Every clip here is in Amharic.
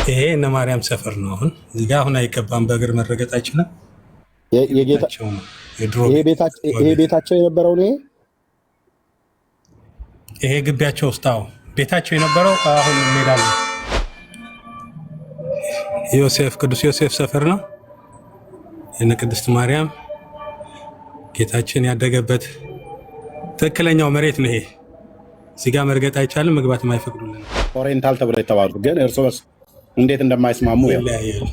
ይሄ እነ ማርያም ሰፈር ነው። አሁን እዚህ ጋር አሁን አይገባም፣ በእግር መረገጥ አይችልም። የጌታቸው ነው የድሮ ይሄ ቤታቸው የነበረው ነው። ይሄ ግቢያቸው ውስጥ ቤታቸው የነበረው አሁን እንሄዳለን። ዮሴፍ ቅዱስ ዮሴፍ ሰፈር ነው። የነ ቅድስት ማርያም ጌታችን ያደገበት ትክክለኛው መሬት ነው። ይሄ እዚህ ጋር መርገጥ አይቻልም፣ መግባትም አይፈቅዱልን። ኦሪየንታል ተብለው የተባሉት ግን እርስ በርስ እንዴት እንደማይስማሙ ይለያያል።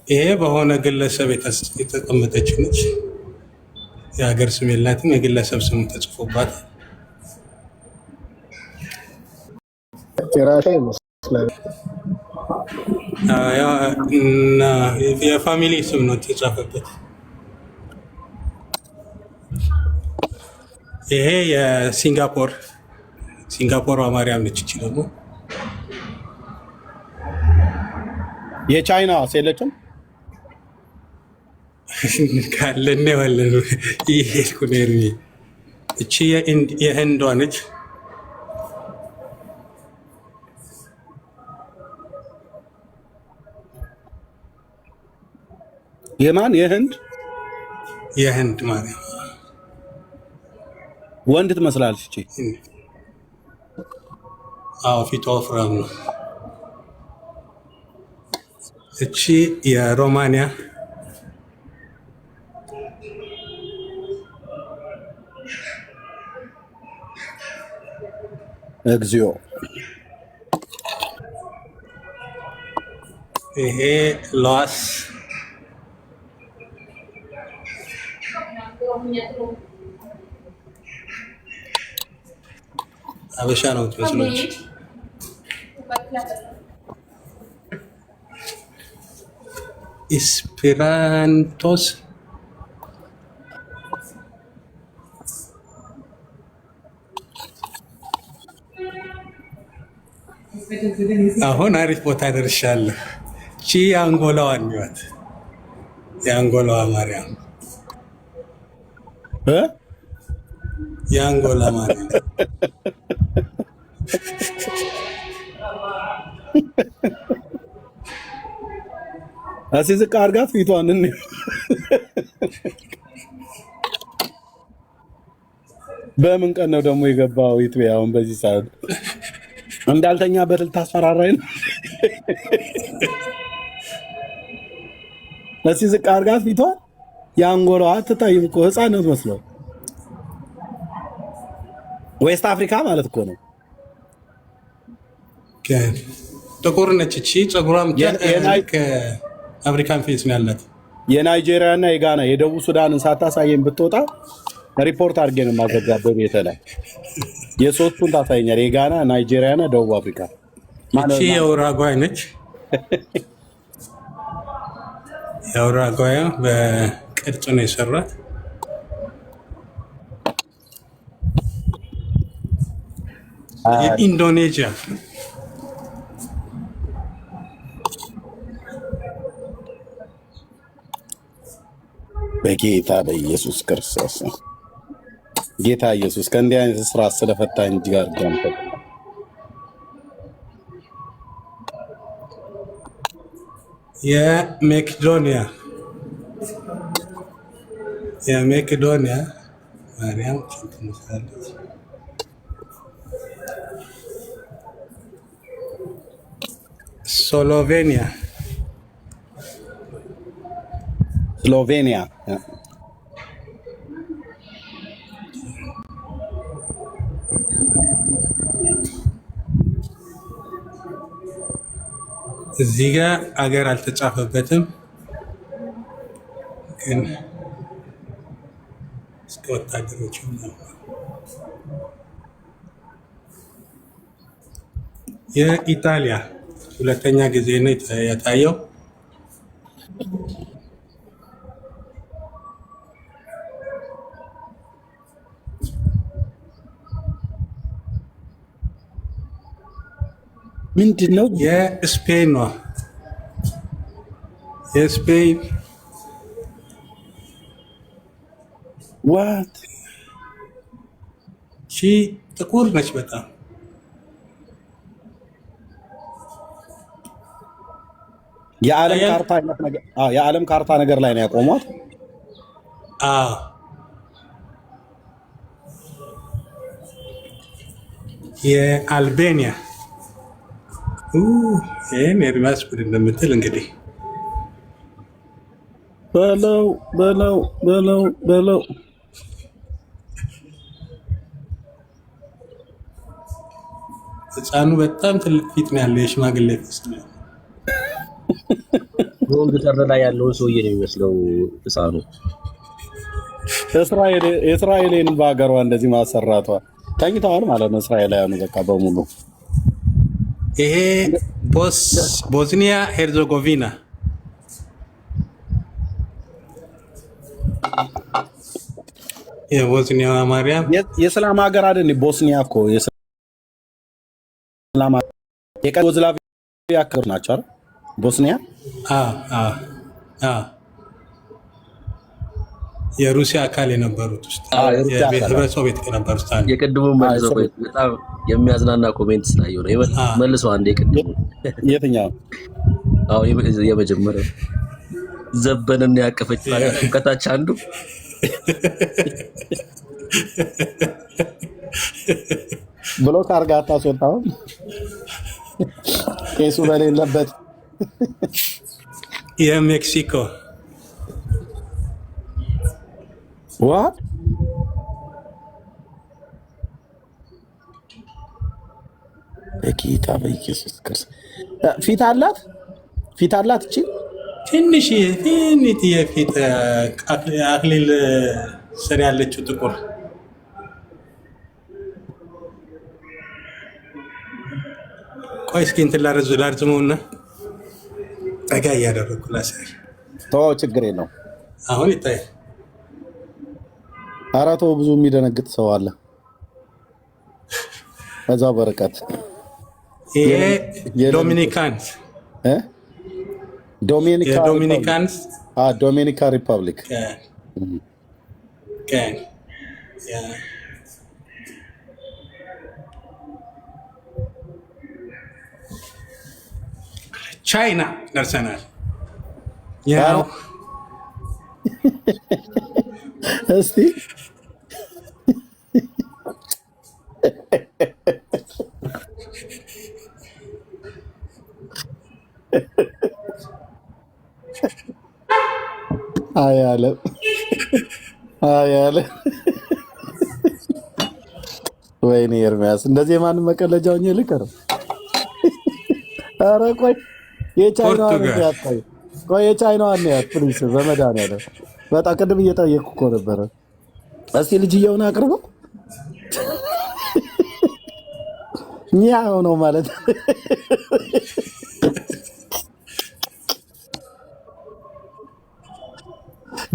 ይሄ በሆነ ግለሰብ የተቀመጠች ነች። የሀገር ስም የላትም፣ የግለሰብ ስም ተጽፎባት የፋሚሊ ስም ነው የተጻፈበት። ይሄ ሲንጋፖር ማርያም ነች። እቺ ደግሞ የቻይና ሴለችም ካለነ ወለን ይሄ ኩኔርሚ እቺ የህንዷ ነች። የማን የህንድ ማርያም ወንድ ትመስላለች እቺ። ፊቷ ወፍራም ነው። እቺ የሮማንያ እግዚኦ። ይሄ ሎስ አበሻ ነው ትመስሎች። ኢስፔራንቶስ አሁን አሪፍ ቦታ ደርሻለሁ። ቺ የአንጎላዋ ኒዋት የአንጎላዋ ማርያም የአንጎላ ማርያም ዝቅ አድርጋት ፊቷን በምን ቀን ነው ደግሞ የገባው? ኢትዮጵያውን በዚህ ሰዓት እንዳልተኛ በትል ታስፈራራኝ ነው። ዝቅ አድርጋት ፊቷን። የአንጎላዋ አትታይም እኮ ህፃን ነው መስለው። ዌስት አፍሪካ ማለት እኮ ነው። ጥቁር ነች እቺ። ፀጉሯም አፍሪካን ፌስ ነው ያላት። የናይጄሪያ እና የጋና የደቡብ ሱዳንን ሳታሳየን ብትወጣ ሪፖርት አድርጌ ነው የማዘጋበው። ቤተ ላይ የሶስቱን ታሳየኛል። የጋና፣ ናይጄሪያ እና ደቡብ አፍሪካ። እቺ የኡራጓይ ነች። የኡራጓይ በቅርጽ ነው የሰራት። የኢንዶኔዥያ በጌታ በኢየሱስ ክርስቶስ ጌታ ኢየሱስ ከእንዲህ አይነት ስራ ስለፈታኝ ጋር ገንፈ የሜቄዶኒያ ማርያም ትመስላለች። ስሎቬኒያ እዚህ ጋር አገር አልተጻፈበትም፣ ግን እስከ ወታደሮች ነው። የኢጣሊያ ሁለተኛ ጊዜ ነው የታየው። ምንድነው? የስፔን ነው። የስፔን ዋት ሺ ጥቁር ነች በጣም የዓለም ካርታ አይነት ነገር የዓለም ካርታ ነገር ላይ ነው ያቆሟት። የአልቤኒያ ይህን ኤርሚያስ ቡድ እንደምትል እንግዲህ በለው በለው በለው በለው። ህፃኑ በጣም ትልቅ ፊት ነው ያለው፣ የሽማግሌ ፊት ነው። ጎንደር ላይ ያለው ሰውዬ ነው የሚመስለው ህፃኑ። እስራኤልን በሀገሯ እንደዚህ ማሰራቷ ተኝተዋል ማለት ነው። እስራኤላውያኑ በቃ በሙሉ ይሄ ቦስኒያ ሄርዞጎቪና የቦስኒያ ማርያም የሰላም ሀገር አይደል? ቦስኒያ እኮ የሰላም የዩጎዝላቪያ ክፍል ናቸው አይደል? ቦስኒያ የሩሲያ አካል የነበሩት ውስጥ ህብረት ሶቪየት ከነበሩት አንዱ የቅድሙ መልሶ በጣም የሚያዝናና ኮሜንት ስላየው ነው መልሶ አንድ የቅድሙ የትኛው? አዎ የመጀመሪያው ዘበንን ያቀፈች ከታች አንዱ ብሎክ አድርጋ አታስወጣው ቄሱ በሌለበት። የሜክሲኮ ዋት በጌታ በኢየሱስ ክርስቶስ ፊት አላት እቺ ትንሽ የፊት አክሊል ስር ያለችው ጥቁር ቆይ እስኪ እንትን ላርዝመውና ጠጋ እያደረግኩ ላሳይ። ተወው ችግር የለውም። አሁን ይታያል። ኧረ ተው ብዙ የሚደነግጥ ሰው አለ በዛው በርቀት። ይሄ ዶሚኒካንስ ዶሚኒካ ሪፐብሊክ ቻይና ደርሰናል። እስቲ አያለ ወይኔ ኤርሚያስ እንደዚህ ማንም መቀለጃውኝ ልቀር። ኧረ ቆይ የቻይናዋን ያት ፕሊስ በመድኃኒዓለም በጣም ቅድም እየጠየቅኩ እኮ ነበረ። እስቲ ልጅየውን አቅርበው ኛው ነው ማለት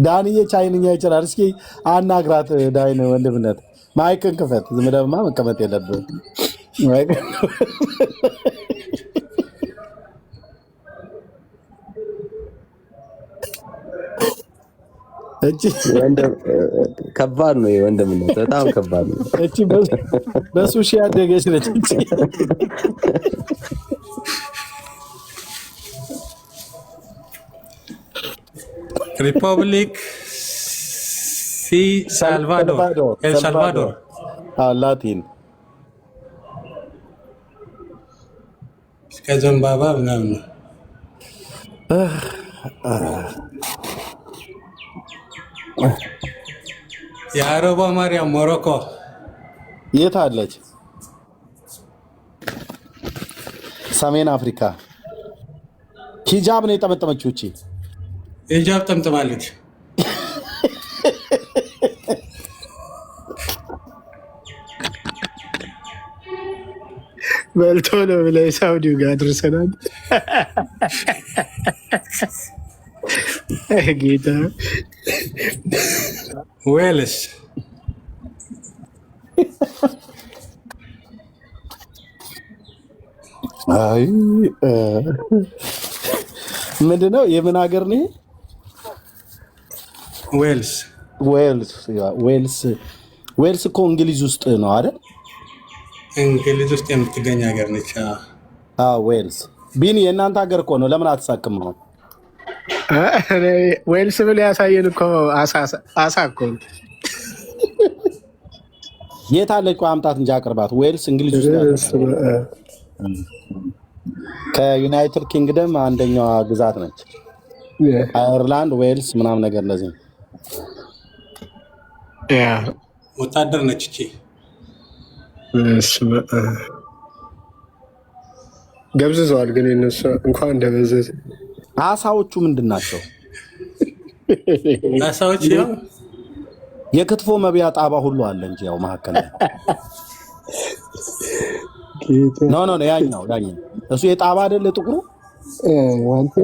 ዳንዬ ቻይንኛ ይችላል። እስኪ አናግራት ዳይን ወንድምነት ማይክን ክፈት። ዝም ብለህማ መቀመጥ የለብህም። ከባድ ነው ወንድምነት፣ በጣም ከባድ ነው። እቺ በሱሺ ያደገች ነች። ሪፐብሊክ ኤልሳልቫዶር ላቲን እስከ ዘንባባ ምናምን ነው። የአረቧ ማርያም ሞሮኮ የት አለች? ሰሜን አፍሪካ። ሂጃብ ነው የጠመጠመችው። እቺ ሂጃብ ጠምጥማለች። በልቶ ነው ብለህ ሳውዲው ጋር አድርሰናል። ጌታ ዌልስ አይ ምንድነው? የምን ሀገር ነው? ዌልስ ዌልስ እኮ እንግሊዝ ውስጥ ነው አይደል? እንግሊዝ ውስጥ የምትገኝ ሀገር ነች። ዌልስ ቢኒ የእናንተ ሀገር እኮ ነው። ለምን አትሳቅም ነው? ዌልስ ብለህ ያሳየን እኮ አሳ እኮ ነው። የት አለች? ቆይ አምጣት እንጂ አቅርባት። ዌልስ እንግሊዝ ውስጥ ያለች ከዩናይትድ ኪንግደም አንደኛዋ ግዛት ነች። አየርላንድ፣ ዌልስ ምናምን ነገር እንደዚህ ወታደር ነች እቺ። ገብዝዘዋል ግን እነሱ እንኳን እንደበዘዝ። አሳዎቹ ምንድን ናቸው? አሳዎች ያው የክትፎ መብያ ጣባ ሁሉ አለ እንጂ ያው መካከል ኖ ያኛው እሱ የጣባ አይደለ? ጥቁሩ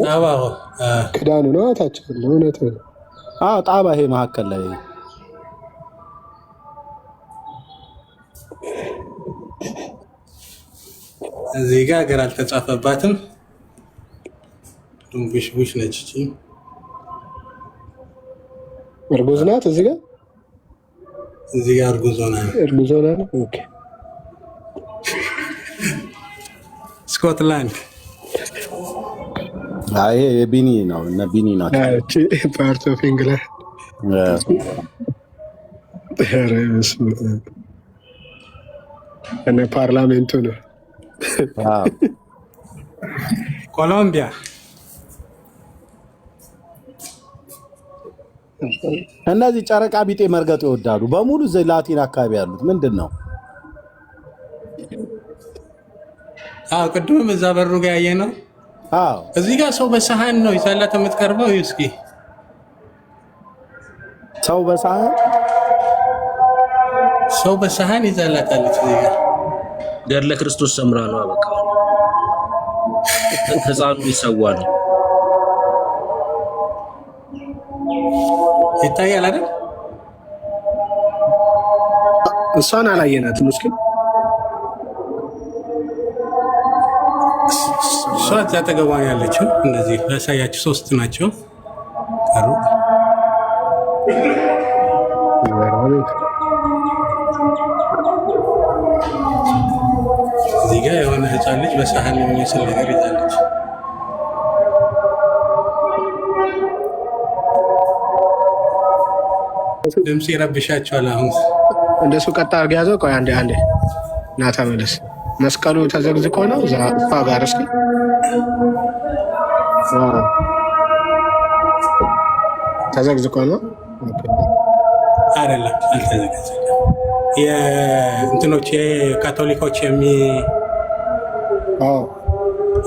ጣባ ክዳኑ ነው። ታች እውነት ነው። ጣባ ይሄ መካከል ላይ እዚህ ጋር ሀገር አልተጻፈባትም። ዱንቡሽ ነች እቺ። እርጉዝ ናት። እዚህ ጋር እርጉዝ ሆና ነው። ኦኬ ስኮትላንድ። ይሄ የቢኒ ነው እና ቢኒ ናት። ፓርት ኦፍ ኢንግላንድ። እነ ፓርላሜንቱ ነው። ኮሎምቢያ። እነዚህ ጨረቃ ቢጤ መርገጥ ይወዳሉ በሙሉ እዚህ ላቲን አካባቢ ያሉት ምንድን ነው? ቅድምም እዛ በሩ ጋር ያየ ነው። እዚህ ጋር ሰው በሰሃን ነው ይዛላት የምትቀርበው። እስኪ ሰው በሰሃን ይዛላታለች። እዚህ ጋር ገድለ ክርስቶስ ሰምራ ነው። በቃ ህፃኑ ይሰዋ ነው። ይታያል አይደል? እሷን አላየናትም። እስኪ እሷ እዛ አጠገቧ ያለችው እነዚህ ላሳያችሁ። 3 ናቸው ቀሩ። እዚህ ጋር የሆነ ህፃን ልጅ በሳህን የሚመስል ነገር ይዛለች። ድምፅ ይረብሻቸዋል። አሁን እንደሱ ቀጣ አድርግ ያዘው። ቆይ አንዴ ና ተመለስ። መስቀሉ ተዘግዝቆ ነው እዛ እሷ ጋር። እስኪ ተዘግዝቆ ነው አይደለም? አልተዘገዘገም። የእንትኖች የካቶሊኮች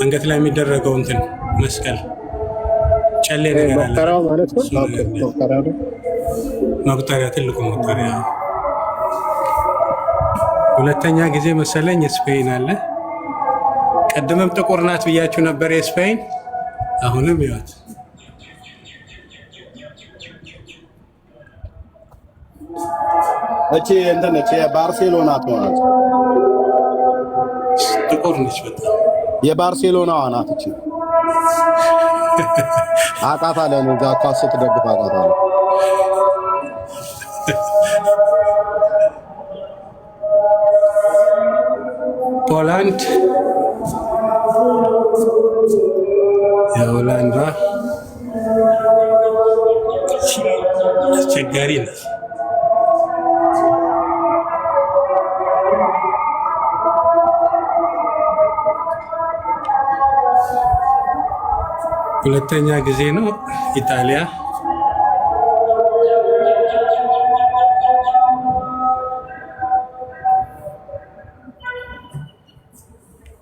አንገት ላይ የሚደረገው እንትን መስቀል ጨሌ ነገር አለ። መቁጠሪያው ማለት ነው። መቁጠሪያ፣ ትልቁ መቁጠሪያ። ሁለተኛ ጊዜ መሰለኝ ስፔን አለ። ቀድመም ጥቁር ናት ብያችሁ ነበር የስፔን። አሁንም ይወት እቺ እንትን ነች የባርሴሎና ናት። ጥቁር ነች በጣም የባርሴሎናዋ ናት እቺ። አውቃታለሁ ነው እዛ ኳስ ስትደግፍ አውቃታለሁ። ፖላንድ የሆላንዷ አስቸጋሪ ነች። ሁለተኛ ጊዜ ነው ኢጣሊያ።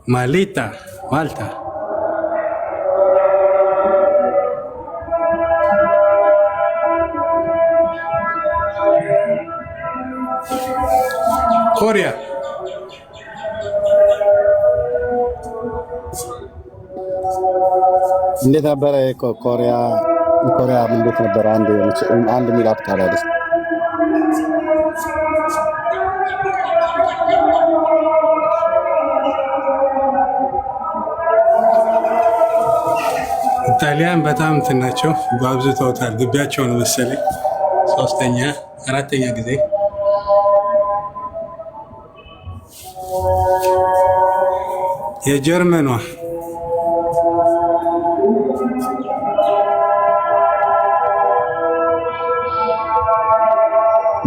ማልታ ማልታ ኮሪያ እንዴት ነበረ? ኮሪያ እንዴት ነበረ? አንድ ሚላት ካላለች ኢጣሊያን በጣም እንትን ናቸው። በአብዝተውታል። ግቢያቸው ነው መሰለኝ። 3ኛ 4ኛ ጊዜ የጀርመኗ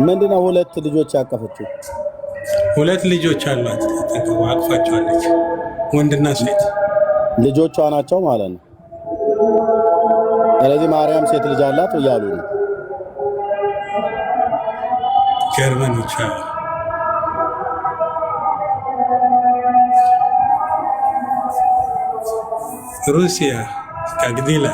ምንድነው ሁለት ልጆች ያቀፈችው? ሁለት ልጆች አሏት። አቅፋቸዋለች፣ ወንድና ሴት ልጆቿ ናቸው ማለት ነው። ስለዚህ ማርያም ሴት ልጅ አላት እያሉ ነው ጀርመኖች። ሩሲያ ከግዲላ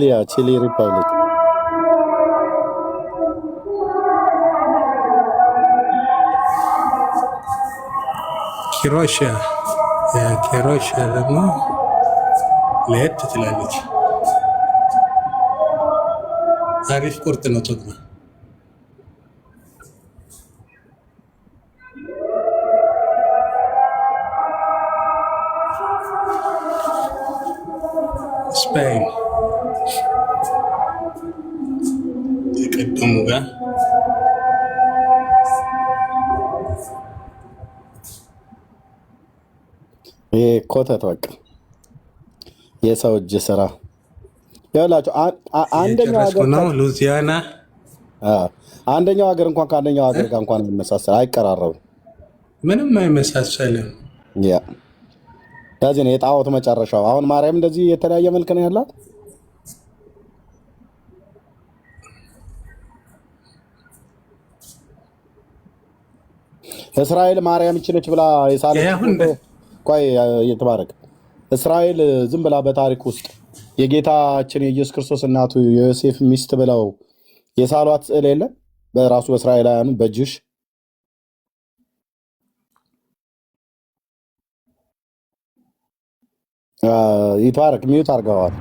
የቺሊ ሪፐብሊክ ኪሮሽያ ደግሞ ለየት ትላለች። አሪፍ ቁርጥ ነው ጥቅም ስፔን የቀደሙ ጋር ይሄ ኮተት በቃ የሰው እጅ ስራ ያላችሁ አንደኛው ሀገር ነው። ሉዚያና አንደኛው ሀገር እንኳን ከአንደኛው ሀገር ጋር እንኳን የሚመሳሰል አይቀራረቡም፣ ምንም አይመሳሰልም። ያ ስለዚህ ነው የጣዖት መጨረሻው። አሁን ማርያም እንደዚህ የተለያየ መልክ ነው ያላት። እስራኤል ማርያም ይችለች ብላ የሳለች ቆይ የተባረከ እስራኤል ዝም ብላ በታሪክ ውስጥ የጌታችን የኢየሱስ ክርስቶስ እናቱ የዮሴፍ ሚስት ብለው የሳሏት ስዕል የለም በራሱ በእስራኤላውያኑ በጅሽ ይተባረክ ሚዩት አድርገዋል።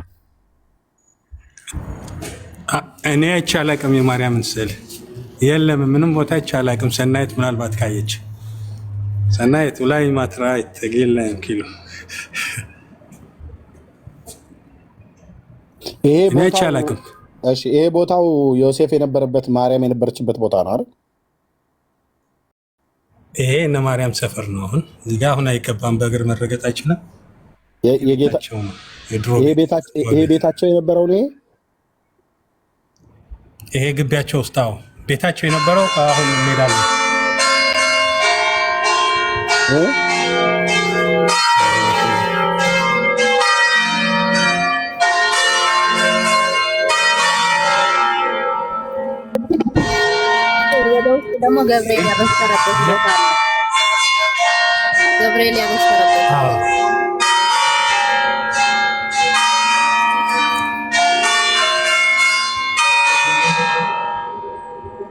እኔ አይቼ አላቅም የማርያምን ስዕል የለም፣ ምንም ቦታ አይቼ አላቅም። ሰናይት ምናልባት ካየች ሰናይት ላይ ማትራ ተገለ ኪሎ ይሄ ቦታው ዮሴፍ የነበረበት ማርያም የነበረችበት ቦታ ነው አይደል? ይሄ እነ ማርያም ሰፈር ነው። አሁን እዚህ ጋር አሁን አይገባም፣ በእግር መረገጥ አይችልም። ይሄ ቤታቸው የነበረው ነው። ይሄ ግቢያቸው ውስጥ ቤታቸው የነበረው አሁን ሜዳ ነው። ደግሞ ገብርኤል ያበሰረበት ቦታ አለ። ገብርኤል ያበሰረበት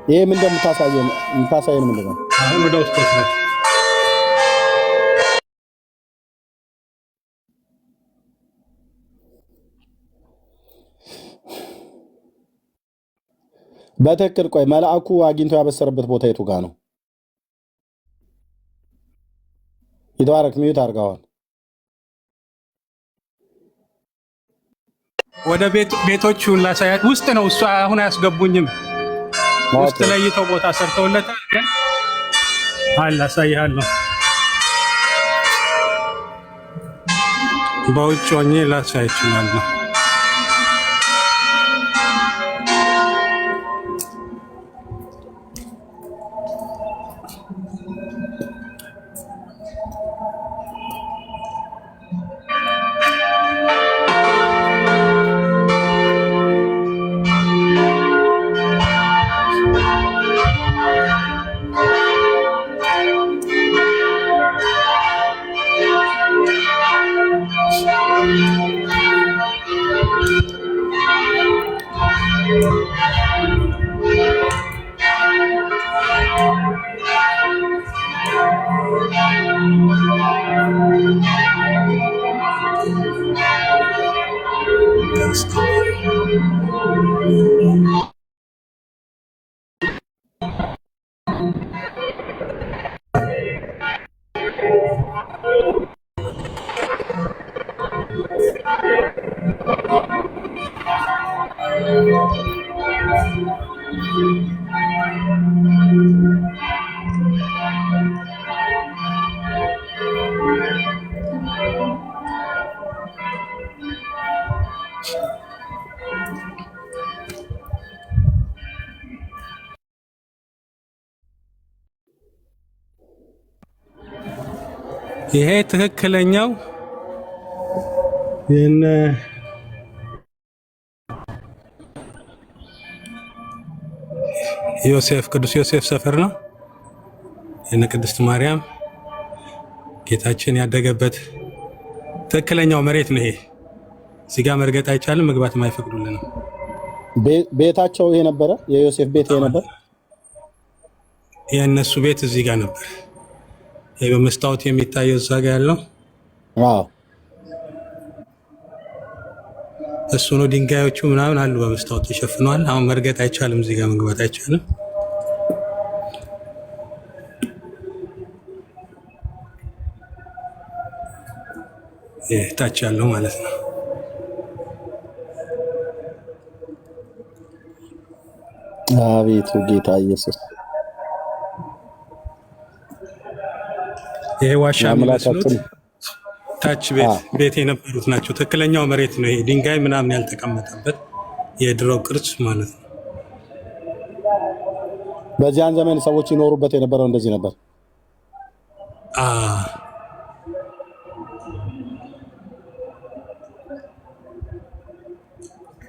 ይሄ ምን እንደምታሳየን ምንድን ነው? አሁን ወደ ውስጥ ነው። በትክክል ቆይ መልአኩ አግኝቶ ያበሰረበት ቦታ የቱ ጋር ነው? ይተባረክ ሚዩት አድርገዋል። ወደ ቤቶቹን ላሳያት ውስጥ ነው። እሷ አሁን አያስገቡኝም። ውስጥ ለይተው ቦታ ሰርተውለታል። ግን አሳይሃለሁ። በውጭ ሆኜ ላሳይ እችላለሁ። ይሄ ትክክለኛው የነ ዮሴፍ ቅዱስ ዮሴፍ ሰፈር ነው። የነ ቅድስት ማርያም ጌታችን ያደገበት ትክክለኛው መሬት ነው። ይሄ እዚህ ጋር መርገጥ አይቻልም፣ መግባት አይፈቅዱልንም። ቤታቸው ይሄ ነበረ። የዮሴፍ ቤት ይሄ ነበር። የእነሱ ቤት እዚህ ጋር ነበር። ይሄ በመስታወት የሚታየው እዛ ጋር ያለው እሱ ነው። ድንጋዮቹ ምናምን አሉ በመስታወት ተሸፍነዋል። አሁን መርገጥ አይቻልም፣ እዚህ ጋር መግባት አይቻልም። ታች ያለው ማለት ነው። አቤቱ ጌታ ኢየሱስ ይሄ ዋሻ የሚመስሉት ታች ቤት የነበሩት ናቸው። ትክክለኛው መሬት ነው። ይሄ ድንጋይ ምናምን ያልተቀመጠበት የድሮ ቅርጽ ማለት ነው። በዚያን ዘመን ሰዎች ይኖሩበት የነበረው እንደዚህ ነበር።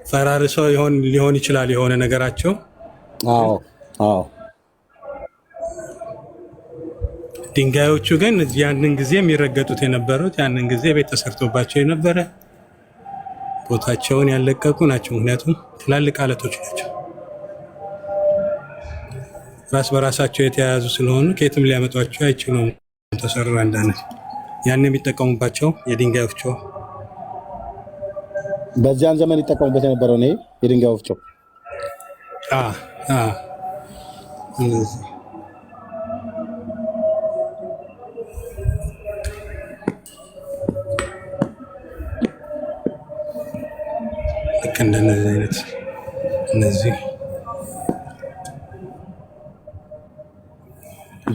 ፈራርሰው ሊሆን ይችላል የሆነ ነገራቸው። አዎ ድንጋዮቹ ግን ያንን ጊዜ የሚረገጡት የነበሩት ያንን ጊዜ ቤት ተሰርቶባቸው የነበረ ቦታቸውን ያለቀቁ ናቸው። ምክንያቱም ትላልቅ አለቶች ናቸው፣ ራስ በራሳቸው የተያያዙ ስለሆኑ ከየትም ሊያመጧቸው አይችሉም። ተሰሩ አንዳንድ ያን የሚጠቀሙባቸው የድንጋይ ወፍጮ በዚያን ዘመን ይጠቀሙበት የነበረው ነው የድንጋይ ወፍጮ። ልክ እንደነዚህ አይነት እነዚህ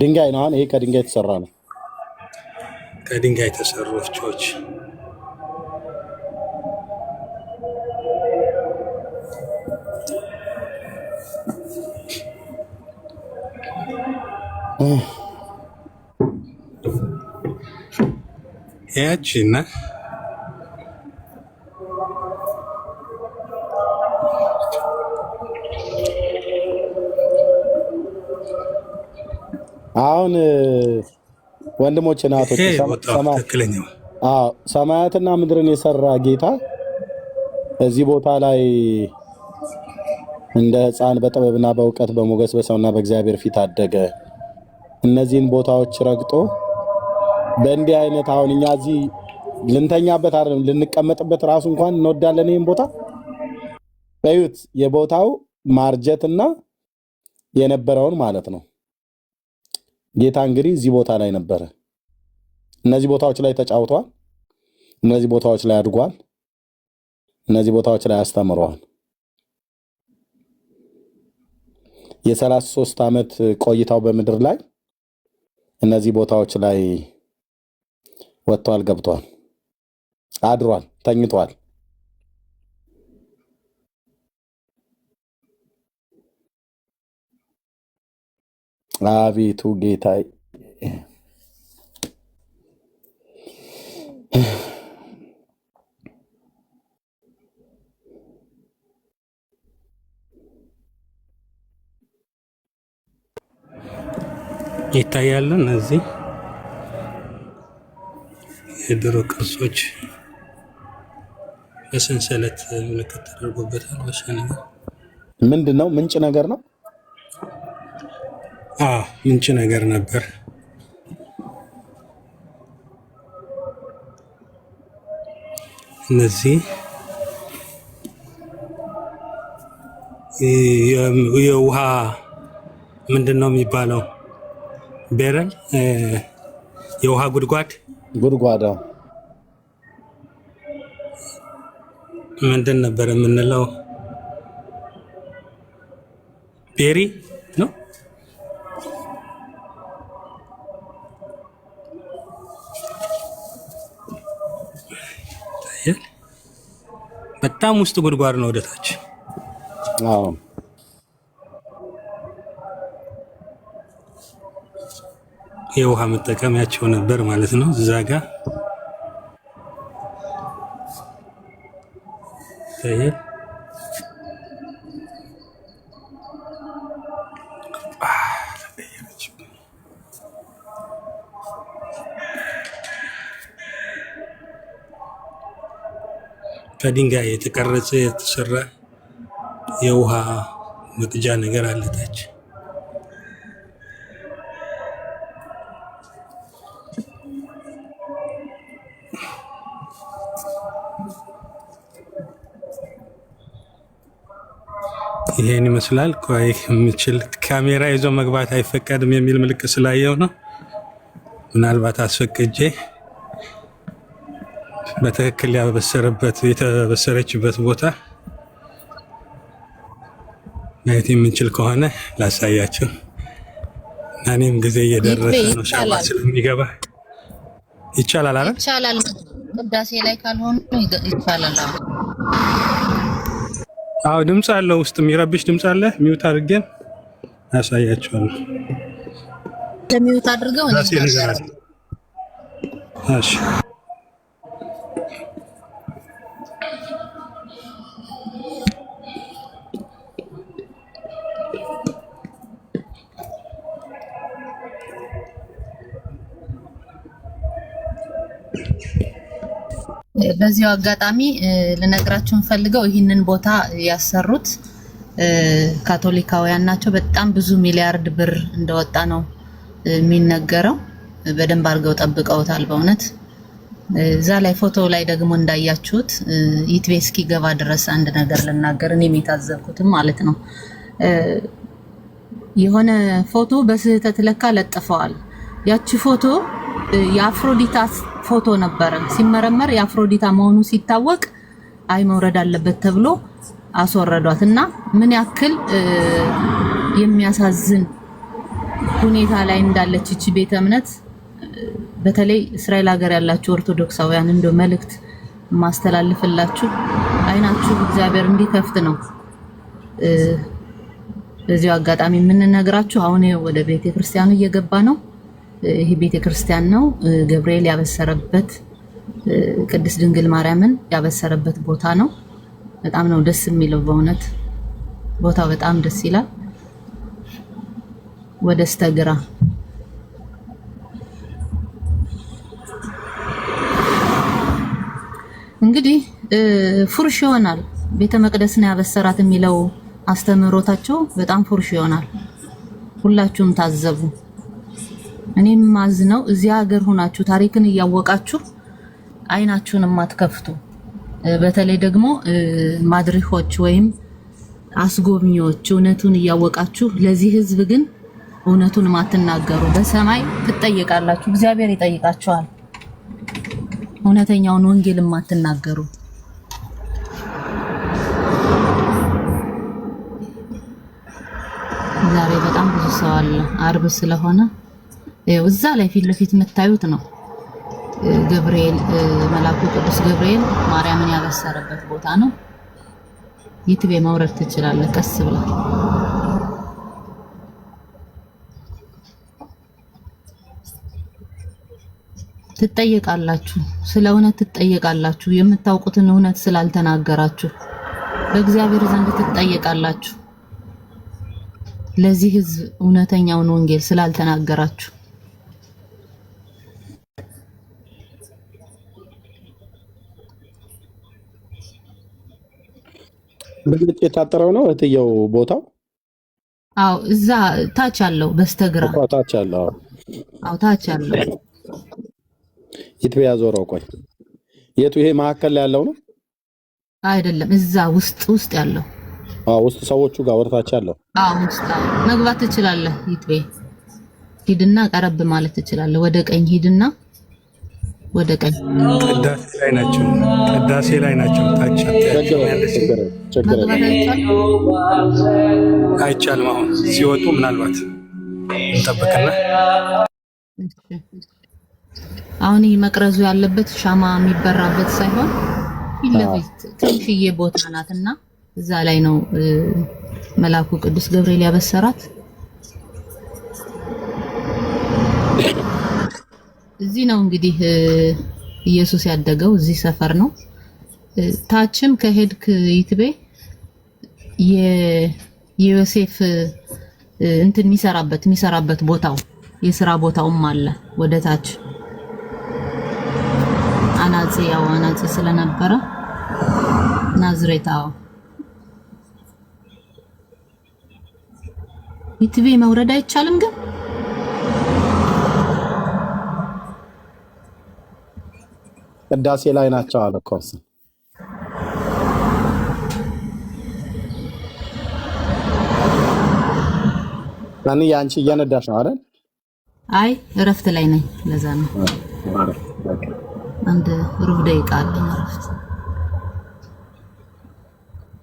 ድንጋይ ነው። ይሄ ከድንጋይ የተሰራ ነው። ከድንጋይ የተሰሩ ወፍጮዎች ያቺና አሁን ወንድሞች ናቶች ሰማያትና ምድርን የሰራ ጌታ እዚህ ቦታ ላይ እንደ ሕፃን በጥበብና በእውቀት በሞገስ በሰውና በእግዚአብሔር ፊት አደገ። እነዚህን ቦታዎች ረግጦ በእንዲህ አይነት አሁን እኛ እዚህ ልንተኛበት አይደለም ልንቀመጥበት ራሱ እንኳን እንወዳለን። ይሄን ቦታ በዩት የቦታው ማርጀትና የነበረውን ማለት ነው። ጌታ እንግዲህ እዚህ ቦታ ላይ ነበረ። እነዚህ ቦታዎች ላይ ተጫውቷል። እነዚህ ቦታዎች ላይ አድጓል። እነዚህ ቦታዎች ላይ አስተምሯል። የ33 ዓመት ቆይታው በምድር ላይ እነዚህ ቦታዎች ላይ ወጥቷል፣ ገብቷል፣ አድሯል፣ ተኝቷል። አቤቱ ጌታ ይታያሉ። እነዚህ የድሮ ቅርሶች በሰንሰለት ምልክት ተደርጎበታል። በሸነገ ምንድን ነው? ምንጭ ነገር ነው። ምንጭ ነገር ነበር። እነዚህ የውሃ ምንድን ነው የሚባለው? ቤረል የውሃ ጉድጓድ ምንድን ነበር የምንለው? ቤሪ ነው። በጣም ውስጥ ጉድጓድ ነው ወደታች። የውሃ መጠቀሚያቸው ነበር ማለት ነው። እዛ ጋር ከድንጋይ የተቀረጸ የተሰራ የውሃ መቅጃ ነገር አለታች። ይሄን ይመስላል። ቆይ የምችል ካሜራ ይዞ መግባት አይፈቀድም የሚል ምልክት ስላየው ነው። ምናልባት አስፈቅጄ በትክክል የተበሰረችበት ቦታ ማየት የምንችል ከሆነ ላሳያቸው። እኔም ጊዜ እየደረሰ ነው፣ ሻማ ስለሚገባ ይቻላል አይደል? ይቻላል። ቅዳሴ ላይ ካልሆነ ይቻላል። አዎ ድምጽ አለው፣ ውስጥ የሚረብሽ ድምጽ አለ። ሚውት አድርገን አሳያቸዋለሁ። ለሚውት አድርገው ራሴ ነገር አለ። እሺ በዚሁ አጋጣሚ ልነግራችሁ ፈልገው ይህንን ቦታ ያሰሩት ካቶሊካውያን ናቸው። በጣም ብዙ ሚሊያርድ ብር እንደወጣ ነው የሚነገረው። በደንብ አድርገው ጠብቀውታል በእውነት። እዛ ላይ ፎቶ ላይ ደግሞ እንዳያችሁት ዩቲዩብ እስኪገባ ድረስ አንድ ነገር ልናገር፣ እኔም የታዘብኩትም ማለት ነው። የሆነ ፎቶ በስህተት ለካ ለጥፈዋል። ያቺ ፎቶ የአፍሮዲታ ፎቶ ነበረ። ሲመረመር የአፍሮዲታ መሆኑ ሲታወቅ አይ መውረድ አለበት ተብሎ አስወረዷት እና ምን ያክል የሚያሳዝን ሁኔታ ላይ እንዳለች እቺ ቤተ እምነት። በተለይ እስራኤል ሀገር ያላችሁ ኦርቶዶክሳውያን እንደው መልእክት ማስተላልፍላችሁ አይናችሁ እግዚአብሔር እንዲከፍት ነው በዚሁ አጋጣሚ የምንነግራችሁ። አሁን ወደ ቤተ ክርስቲያኑ እየገባ ነው። ይሄ ቤተ ክርስቲያን ነው ገብርኤል ያበሰረበት፣ ቅድስት ድንግል ማርያምን ያበሰረበት ቦታ ነው። በጣም ነው ደስ የሚለው በእውነት ቦታው በጣም ደስ ይላል። ወደ ስተግራ እንግዲህ ፉርሽ ይሆናል። ቤተ መቅደስን ያበሰራት የሚለው አስተምህሮታቸው በጣም ፉርሽ ይሆናል። ሁላችሁም ታዘቡ። እኔም ማዝነው እዚህ ሀገር ሆናችሁ ታሪክን እያወቃችሁ አይናችሁን ማትከፍቱ፣ በተለይ ደግሞ ማድሪኮች ወይም አስጎብኚዎች እውነቱን እያወቃችሁ ለዚህ ህዝብ ግን እውነቱን ማትናገሩ በሰማይ ትጠየቃላችሁ። እግዚአብሔር ይጠይቃችኋል። እውነተኛውን ወንጌል ማትናገሩ ዛሬ በጣም ብዙ ሰው አለ። አርብ ስለሆነ እዛ ላይ ፊት ለፊት የምታዩት ነው ገብርኤል መልአኩ ቅዱስ ገብርኤል ማርያምን ያበሰረበት ቦታ ነው። ዩቲዩብ ማውረድ ትችላለህ ቀስ ብለህ። ትጠየቃላችሁ፣ ስለ እውነት ትጠየቃላችሁ። የምታውቁትን እውነት ስላልተናገራችሁ በእግዚአብሔር ዘንድ ትጠየቃላችሁ። ለዚህ ህዝብ እውነተኛውን ወንጌል ስላልተናገራችሁ በነጭ የታጠረው ነው እህትየው ቦታው። አዎ እዛ ታች አለው በስተግራ ታች አለው። አዎ ታች አለው። ኢትዮጵያ ዞረው። ቆይ የቱ ይሄ መሀከል ላይ ያለው ነው አይደለም? እዛ ውስጥ ያለው። አዎ ውስጥ ሰዎቹ ጋር ወርታች ያለው። አዎ ውስጥ መግባት ትችላለህ። ኢትዮጵያ ሂድና ቀረብ ማለት ትችላለህ። ወደ ቀኝ ሂድና ወደ ቀኝ። ቅዳሴ ላይ ናቸው። ቅዳሴ ላይ ናቸው። ታች አይቻልም። አሁን ሲወጡ ምናልባት እንጠብቅና አሁን ይህ መቅረዙ ያለበት ሻማ የሚበራበት ሳይሆን ፊት ለፊት ትንሽዬ ቦታ ናትና እዛ ላይ ነው መልአኩ ቅዱስ ገብርኤል ያበሰራት። እዚህ ነው እንግዲህ ኢየሱስ ያደገው እዚህ ሰፈር ነው። ታችም ከሄድክ ይትቤ የዮሴፍ እንትን የሚሰራበት ቦታው የሥራ ቦታውም አለ ወደ ታች አናጺ ስለነበረ ናዝሬታው ይትቤ መውረድ አይቻልም ግን ቅዳሴ ላይ ናቸው አለ እኮ እሱ። ያንቺ እየነዳሽ ነው አይደል? አይ እረፍት ላይ ነኝ። ለዛ ነው አንድ ሩብ ደቂቃ አለኝ እረፍት።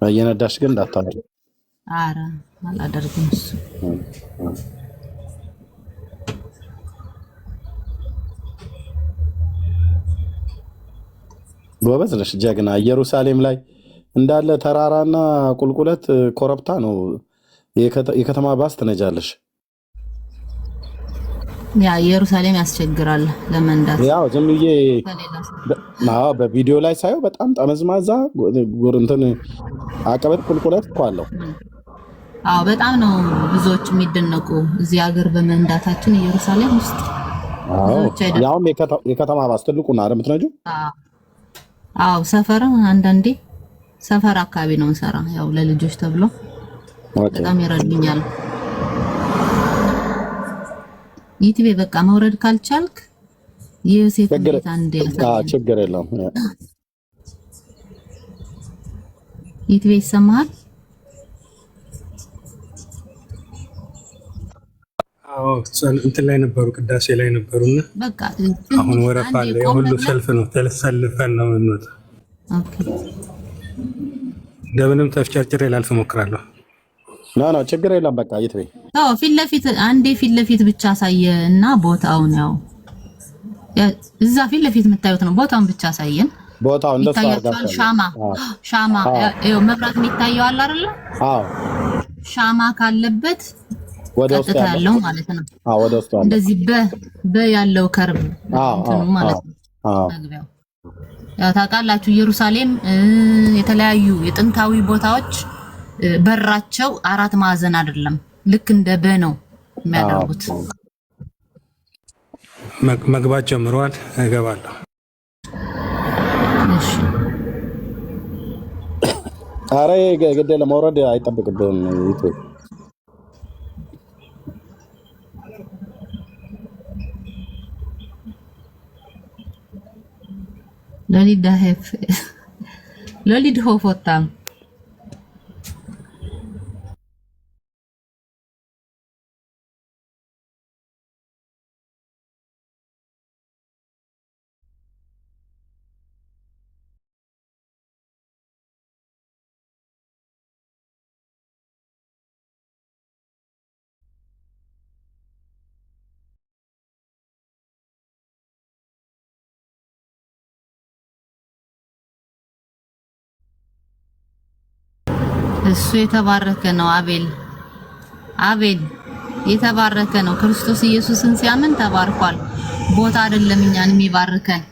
እየነዳሽ ግን እንዳታደርጊ። ኧረ አላደርግም እሱ። ጎበዝ ነሽ፣ ጀግና። ኢየሩሳሌም ላይ እንዳለ ተራራና ቁልቁለት ኮረብታ ነው። የከተማ ባስ ትነጃለሽ። ያ ኢየሩሳሌም ያስቸግራል ለመንዳት። ያው ዝም ብዬ በቪዲዮ ላይ ሳየው በጣም ጠመዝማዛ እንትን አቀበት ቁልቁለት እኮ አለው። አዎ በጣም ነው ብዙዎች የሚደነቁ እዚህ ሀገር በመንዳታችን ኢየሩሳሌም ውስጥ። ያውም የከተማ ባስ ትልቁ ነው አይደል የምትነጂው? አዎ ሰፈር አንዳንዴ ሰፈር አካባቢ ነው እንሰራ ያው ለልጆች ተብሎ በጣም ይረዱኛል። ይትቤ በቃ መውረድ ካልቻልክ የዮሴፍ ቤት አንዴ ችግር የለውም። ይትቤ ይሰማሃል? አዎ እንትን ላይ ነበሩ፣ ቅዳሴ ላይ ነበሩና በቃ አሁን ወረፋ አለ። የሁሉ ሰልፍ ነው፣ ተሰልፈን ነው የምንወጣው። ኦኬ እንደምንም ተፍጨርጭሬ ላልፍ እሞክራለሁ። ኖ ችግር የለም። በቃ ይትቤ አዎ ፊት ለፊት ብቻ አሳየ እና ቦታውን ያው እዛ ፊት ለፊት የምታዩት ነው። ቦታውን ብቻ አሳየን። ቦታው እንደሱ አድርጋችሁ ሻማ ይኸው መብራት የሚታየው አለ አይደል? አዎ ሻማ ካለበት ወደ ውስጥ ያለው ማለት ነው። አዎ ወደ ውስጥ ያለው እንደዚህ ያለው ከርብ እንትኑ ማለት ነው። መግቢያው ያው ታውቃላችሁ ኢየሩሳሌም የተለያዩ የጥንታዊ ቦታዎች በራቸው አራት ማዕዘን አይደለም፣ ልክ እንደ ነው የሚያደርጉት። መግባት ጀምሯል። እገባለሁ። እሺ ኧረ ግድ ለመውረድ አይጠብቅብህም። ይትቤ ሎሊድ ሆፎታም እሱ የተባረከ ነው። አቤል የተባረከ ነው። ክርስቶስ ኢየሱስን ሲያምን ተባርኳል። ቦታ አይደለም እኛን የሚባርከን፣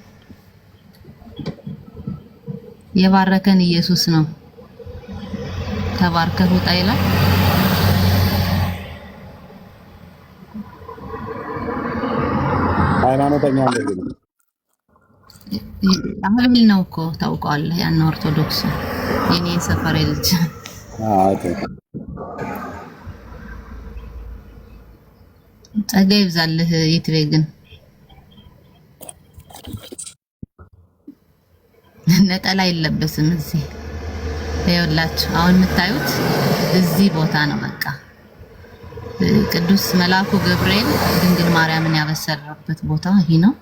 የባረከን ኢየሱስ ነው። ተባርከህ ውጣ ይላል። ሃይማኖተኛ አቤል ነው እኮ ታውቀዋለህ። ያን ኦርቶዶክስ የኔ ሰፈሬ ልጅ ጸጋ ይብዛልህ። ይትቤ ግን ነጠላ አይለበስም እዚህ። ይኸውላችሁ አሁን የምታዩት እዚህ ቦታ ነው። በቃ ቅዱስ መልአኩ ገብርኤል ድንግል ማርያምን ያበሰረበት ቦታ ይሄ ነው።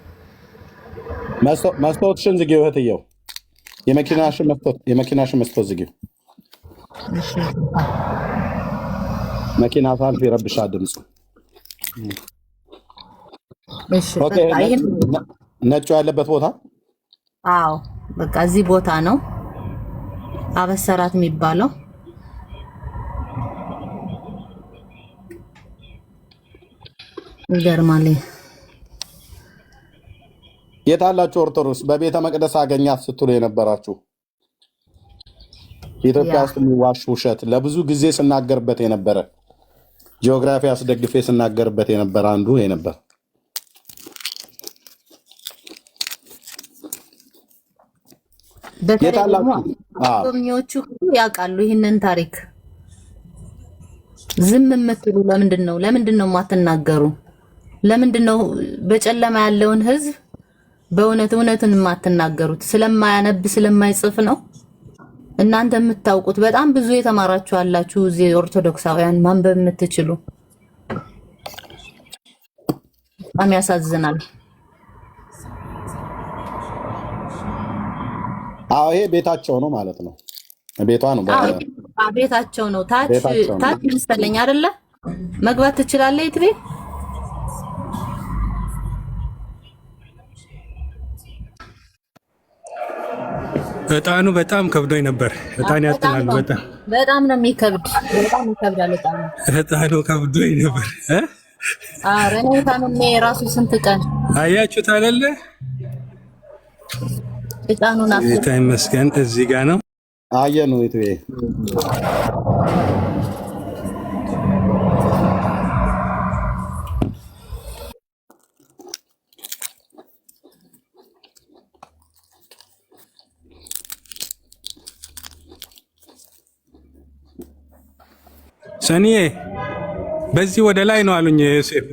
መስኮትሽን ዝጊው እህትየው፣ የመኪናሽን መስኮት ዝጊው። መኪና ሳልፍ ይረብሻል ድምፁ። ኦኬ ነጩ ያለበት ቦታ አዎ በቃ እዚህ ቦታ ነው አበሰራት የሚባለው። ይገርማል። የታላችሁ ኦርቶዶክስ በቤተ መቅደስ አገኛት ስትሉ የነበራችሁ ኢትዮጵያ ውስጥ የሚዋሽ ውሸት ለብዙ ጊዜ ስናገርበት የነበረ ጂኦግራፊ አስደግፌ ስናገርበት የነበረ አንዱ ይሄ ነበር። ጎብኚዎቹ ያውቃሉ ይህንን ታሪክ። ዝም የምትሉ ለምንድን ነው? ለምንድን ነው የማትናገሩ? ለምንድን ነው በጨለማ ያለውን ህዝብ እውነትን የማትናገሩት? ስለማያነብ ስለማይጽፍ ነው። እናንተ የምታውቁት በጣም ብዙ የተማራችሁ አላችሁ እዚህ ኦርቶዶክሳውያን ማንበብ የምትችሉ። በጣም ያሳዝናል። አዎ ይሄ ቤታቸው ነው ማለት ነው። ቤቷ ነው፣ ቤታቸው ነው። ታች መሰለኝ አይደለ? መግባት ትችላለህ ይትቤ። እጣኑ በጣም ከብዶኝ ነበር። እጣን ያጥናሉ። በጣም ነው የሚከብድ። በጣም ይከብዳል እጣኑ። እጣኑ ከብዶኝ ነበር። አረ ነው ታምኔ ራሱ ስንት ቀን አያችሁት አይደለ? እጣኑን ጌታ ይመስገን እዚህ ጋር ነው። አየኑ ይትቤ ሰኒዬ በዚህ ወደ ላይ ነው አሉኝ። ዮሴፍ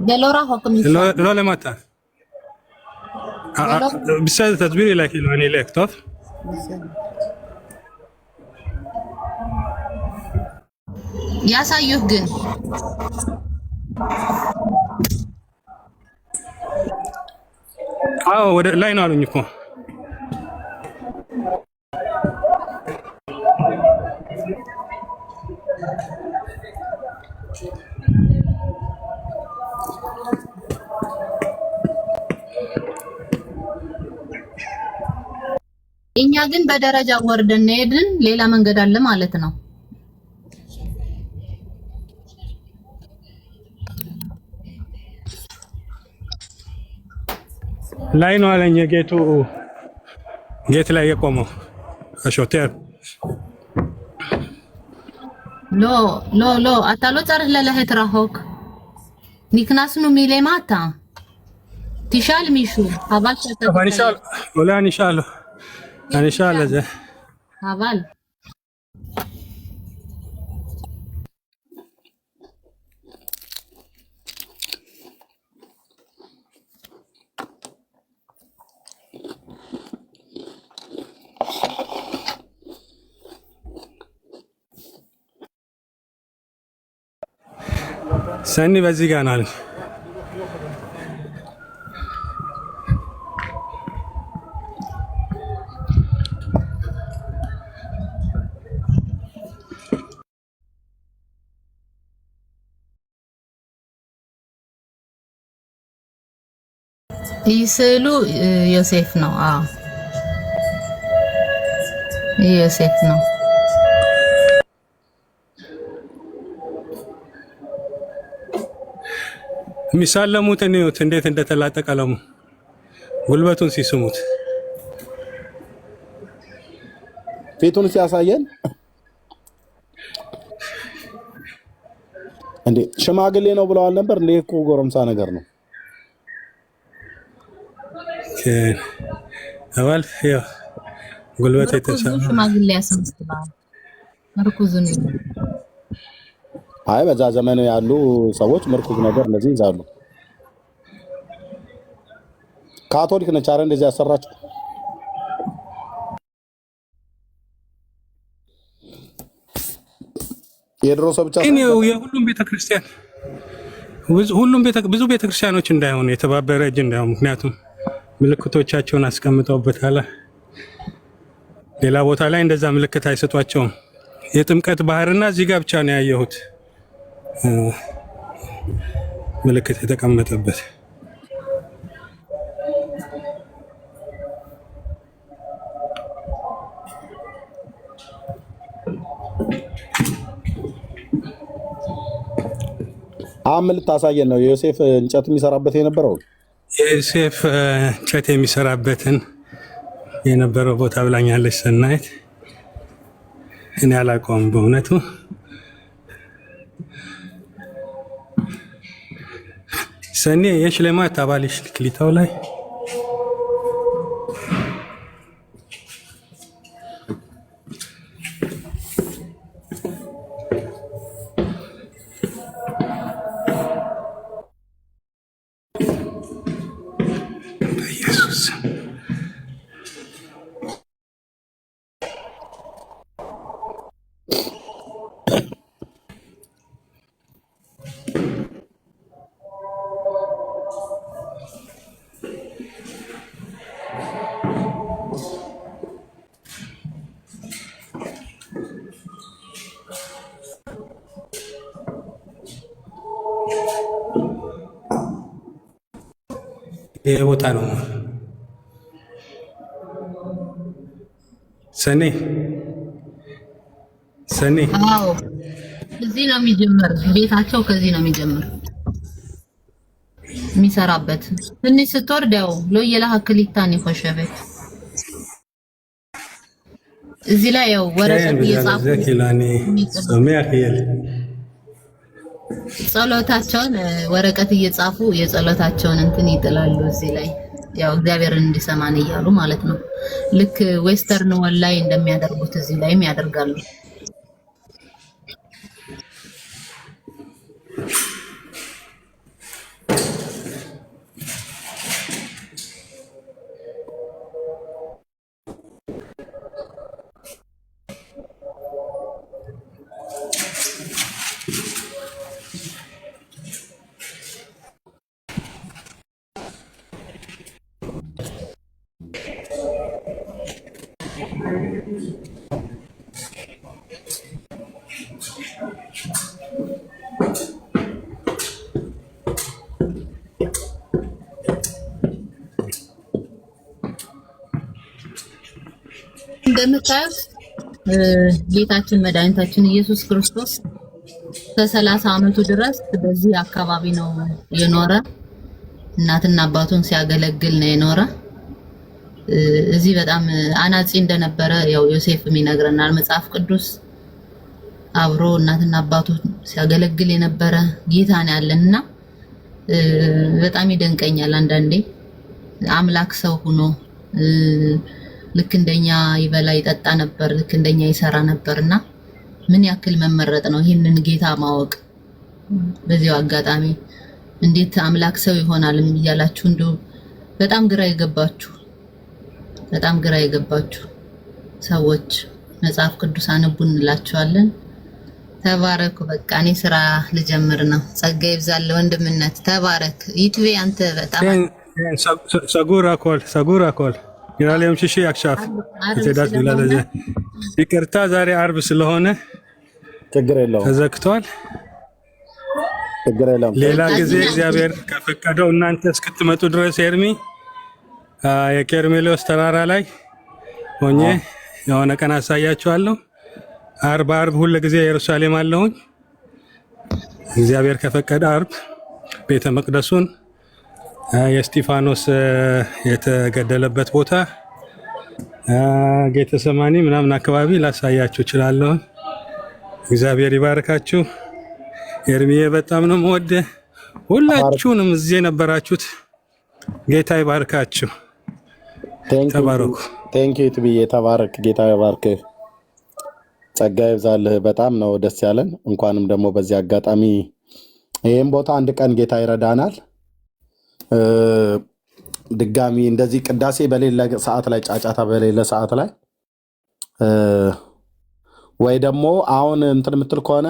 ደሎራ ሁክም ሎ ለማታ بسال تدبيري لك يعني لك طف ያሳዩህ ግን አዎ ወደ ላይ ነው አሉኝ እኮ እኛ ግን በደረጃ ወርደን ሄድን። ሌላ መንገድ አለ ማለት ነው። ላይ ነው አለኝ ጌት ላይ የቆመው አሾቴር ሎ አታሎ ጸር ለለህት ራሆክ ኒክናስኑ ሚሌማታ ትሻል ሚሹ አባልሽ ፈንሻል ወላ ኢንሻአላ ኢንሻአላ ዘ አባል ሰኒ በዚህ ጋር ነው አለኝ። ይህ ስዕሉ ዮሴፍ ነው። አዎ ዮሴፍ ነው። የሚሳለሙት እኔውት እንዴት እንደተላጠ ቀለሙ ጉልበቱን ሲስሙት ፊቱን ሲያሳየን እንዴ ሽማግሌ ነው ብለዋል ነበር። እንዴ እኮ ጎረምሳ ነገር ነው። አባል ያው ጉልበት የተሰማ ሽማግሌ ያስመስላል። ምርኩዝ ነው። አይ በዛ ዘመን ያሉ ሰዎች ምርኩዝ ነገር እንደዚህ ይዛሉ። ካቶሊክ ነች አይደል እንደዚህ ያሰራችው? የድሮ ሰው ብቻ ግን የሁሉም ቤተክርስቲያን ብዙ ቤተክርስቲያኖች እንዳይሆኑ የተባበረ እጅ እንዳይሆኑ፣ ምክንያቱም ምልክቶቻቸውን አስቀምጠውበታል። ሌላ ቦታ ላይ እንደዛ ምልክት አይሰጧቸውም። የጥምቀት ባህርና እዚህ ጋር ብቻ ነው ያየሁት ምልክት የተቀመጠበት። ምን ልታሳየን ነው? ዮሴፍ እንጨት የሚሰራበት የነበረው የዮሴፍ እንጨት የሚሰራበትን የነበረው ቦታ ብላኛለች ሰናይት። እኔ አላውቀውም በእውነቱ። ሰኔ የሽለማ ታባሊሽ ክሊታው ላይ ኢየሱስ ይሄ ቦታ ነው። ሰኔ አዎ እዚህ ነው የሚጀምር። ቤታቸው ከዚህ ነው የሚጀምር የሚሰራበት። ትንሽ ስትወርድ ያው ሎየላ ሀክሊታን ይፈሸበት። እዚህ ላይ ያው ወረቀት እየጻፉ ጸሎታቸውን ወረቀት እየጻፉ የጸሎታቸውን እንትን ይጥላሉ እዚህ ላይ ያው እግዚአብሔርን እንዲሰማን እያሉ ማለት ነው። ልክ ዌስተርን ወል ላይ እንደሚያደርጉት እዚህ ላይም ያደርጋሉ። እንደምታዩት ጌታችን መድኃኒታችን ኢየሱስ ክርስቶስ ከ30 ዓመቱ ድረስ በዚህ አካባቢ ነው የኖረ። እናትና አባቱን ሲያገለግል ነው የኖረ። እዚህ በጣም አናጺ እንደነበረ ያው ዮሴፍም ይነግረናል መጽሐፍ ቅዱስ። አብሮ እናትና አባቱን ሲያገለግል የነበረ ጌታ ነው ያለንና በጣም ይደንቀኛል። አንዳንዴ አምላክ ሰው ሆኖ ልክ እንደኛ ይበላ ይጠጣ ነበር፣ ልክ እንደኛ ይሰራ ነበርና ምን ያክል መመረጥ ነው ይሄንን ጌታ ማወቅ። በዚያው አጋጣሚ እንዴት አምላክ ሰው ይሆናል እያላችሁ እንደው በጣም ግራ የገባችሁ ሰዎች መጽሐፍ ቅዱስ አንቡ እንላችኋለን። ተባረኩ። በቃ እኔ ስራ ልጀምር ነው። ጸጋ ይብዛል ወንድምነት። ተባረክ። ይትቤ አንተ በጣም ሰጉራ ኮል ይራለም ሽሽ ያክሻፍ የተዳት ብላለዘ ይቅርታ፣ ዛሬ አርብ ስለሆነ ችግር የለውም ተዘግቷል። ችግር የለውም። ሌላ ጊዜ እግዚአብሔር ከፈቀደው እናንተ እስክትመጡ ድረስ ኤርሚ የኬርሜሎስ ተራራ ላይ ሆኜ የሆነ ቀን አሳያችኋለሁ። አርብ ሁሉ ጊዜ ኢየሩሳሌም አለሁኝ። እግዚአብሔር ከፈቀደ አርብ ቤተ መቅደሱን የስጢፋኖስ የተገደለበት ቦታ ጌተሰማኒ ምናምን አካባቢ ላሳያችሁ እችላለሁ። እግዚአብሔር ይባርካችሁ። ኤርሚዬ በጣም ነው የምወደው። ሁላችሁንም እዚህ የነበራችሁት ጌታ ይባርካችሁ። ተባረኩ። ቴንኪው ትብዬ ተባረክ። ጌታ ይባርክ። ጸጋ ይብዛልህ። በጣም ነው ደስ ያለን። እንኳንም ደግሞ በዚህ አጋጣሚ ይህም ቦታ አንድ ቀን ጌታ ይረዳናል። ድጋሚ እንደዚህ ቅዳሴ በሌለ ሰዓት ላይ ጫጫታ በሌለ ሰዓት ላይ ወይ ደግሞ አሁን እንትን የምትል ከሆነ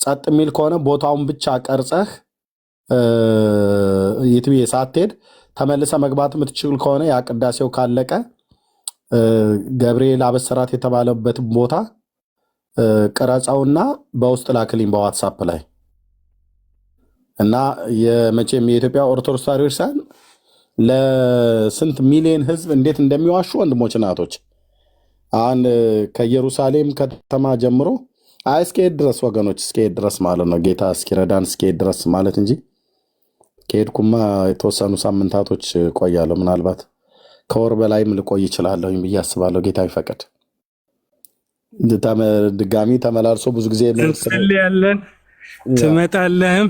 ጸጥ የሚል ከሆነ ቦታውን ብቻ ቀርጸህ የትብዬ ሳትሄድ ተመልሰ መግባት የምትችል ከሆነ ያ ቅዳሴው ካለቀ ገብርኤል አበሰራት የተባለበት ቦታ ቀረጻውና በውስጥ ላክልኝ በዋትሳፕ ላይ እና የመቼም የኢትዮጵያ ኦርቶዶክስ ተዋሕዶ ክርስቲያን ለስንት ሚሊዮን ሕዝብ እንዴት እንደሚዋሹ ወንድሞች እናቶች፣ አሁን ከኢየሩሳሌም ከተማ ጀምሮ እስኪሄድ ድረስ ወገኖች፣ እስኪሄድ ድረስ ማለት ነው። ጌታ እስኪረዳን እስኪሄድ ድረስ ማለት እንጂ ከሄድኩማ የተወሰኑ ሳምንታቶች ቆያለሁ። ምናልባት ከወር በላይም ልቆይ ይችላለሁኝ ብዬ አስባለሁ። ጌታ ይፈቅድ። ድጋሚ ተመላልሶ ብዙ ጊዜ እንጸልያለን። ትመጣለህም